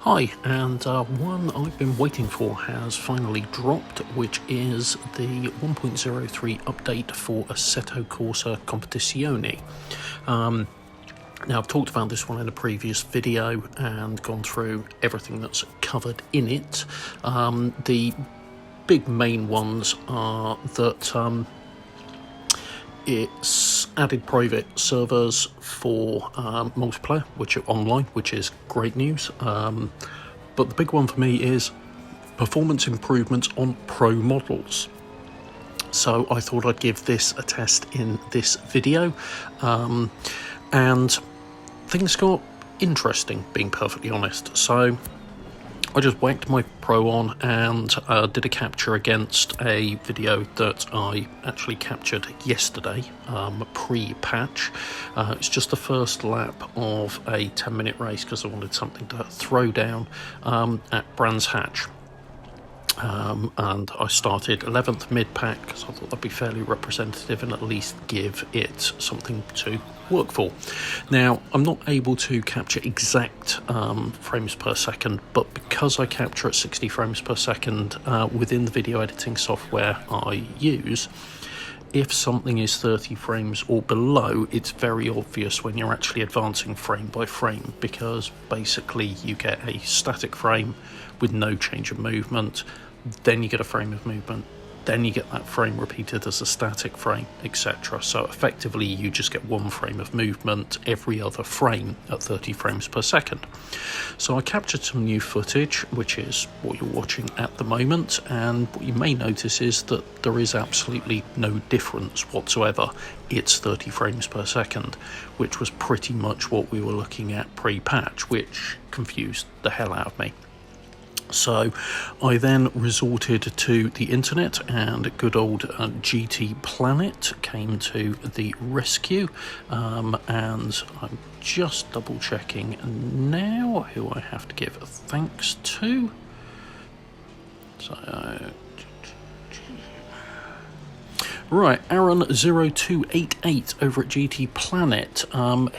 Hi, and one I've been waiting for has finally dropped, which is the 1.03 update for Assetto Corsa Competizione. Now, I've talked about this one in a previous video and gone through everything that's covered in it. The big main ones are that it's added private servers for multiplayer, which are online, which is great news. But the big one for me is performance improvements on Pro models. So I thought I'd give this a test in this video. And things got interesting, being perfectly honest. So I just whacked my Pro on and did a capture against a video that I actually captured yesterday, pre-patch. It's just the first lap of a 10-minute race because I wanted something to throw down at Brands Hatch. And I started 11th mid-pack because I thought that'd be fairly representative and at least give it something to work for. Now, I'm not able to capture exact frames per second, but because I capture at 60 frames per second within the video editing software I use, if something is 30 frames or below, it's very obvious when you're actually advancing frame by frame, because basically you get a static frame with no change of movement, then you get a frame of movement, then you get that frame repeated as a static frame, etc. So effectively you just get one frame of movement every other frame at 30 frames per second. So I captured some new footage, which is what you're watching at the moment, and what you may notice is that there is absolutely no difference whatsoever. It's 30 frames per second, which was pretty much what we were looking at pre-patch, which confused the hell out of me. So I then resorted to the internet, and good old GT Planet came to the rescue, and I'm just double checking now who I have to give thanks to. So right, Aaron0288 over at GT Planet,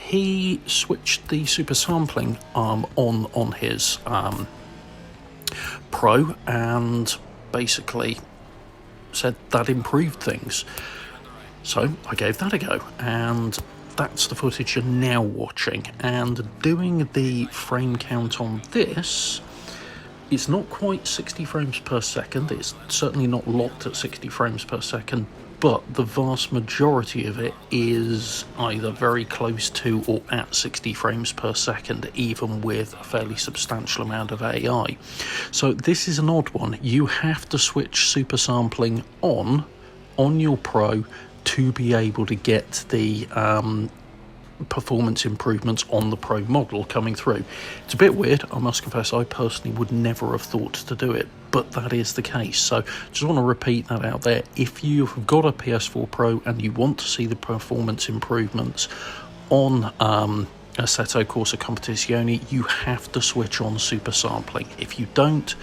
he switched the super sampling on his Pro and basically said that improved things. So I gave that a go, and that's the footage you're now watching. And doing the frame count on this, it's not quite 60 frames per second, it's certainly not locked at 60 frames per second, but the vast majority of it is either very close to or at 60 frames per second, even with a fairly substantial amount of AI. So this is an odd one. You have to switch super sampling on your Pro to be able to get the performance improvements on the Pro model coming through. It's a bit weird, I must confess. I personally would never have thought to do it, but that is the case. So just want to repeat that out there. If you've got a PS4 Pro and you want to see the performance improvements on Assetto Corsa Competizione, you have to switch on super sampling. If you don't,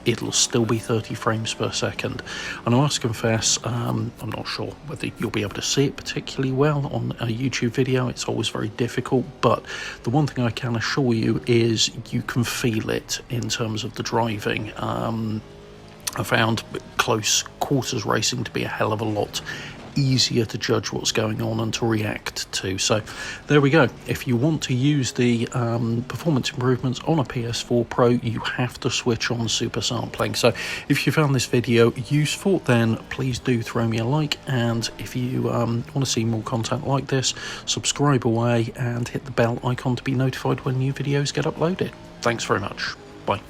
it'll still be 30 frames per second. And I must confess, I'm not sure whether you'll be able to see it particularly well on a YouTube video. It's always very difficult, but the one thing I can assure you is you can feel it in terms of the driving. I found close quarters racing to be a hell of a lot easier to judge what's going on and to react to. So there we go. If you want to use the performance improvements on a PS4 Pro, you have to switch on super sampling. So if you found this video useful, then please do throw me a like, and if you want to see more content like this, subscribe away and hit the bell icon to be notified when new videos get uploaded. Thanks very much. Bye.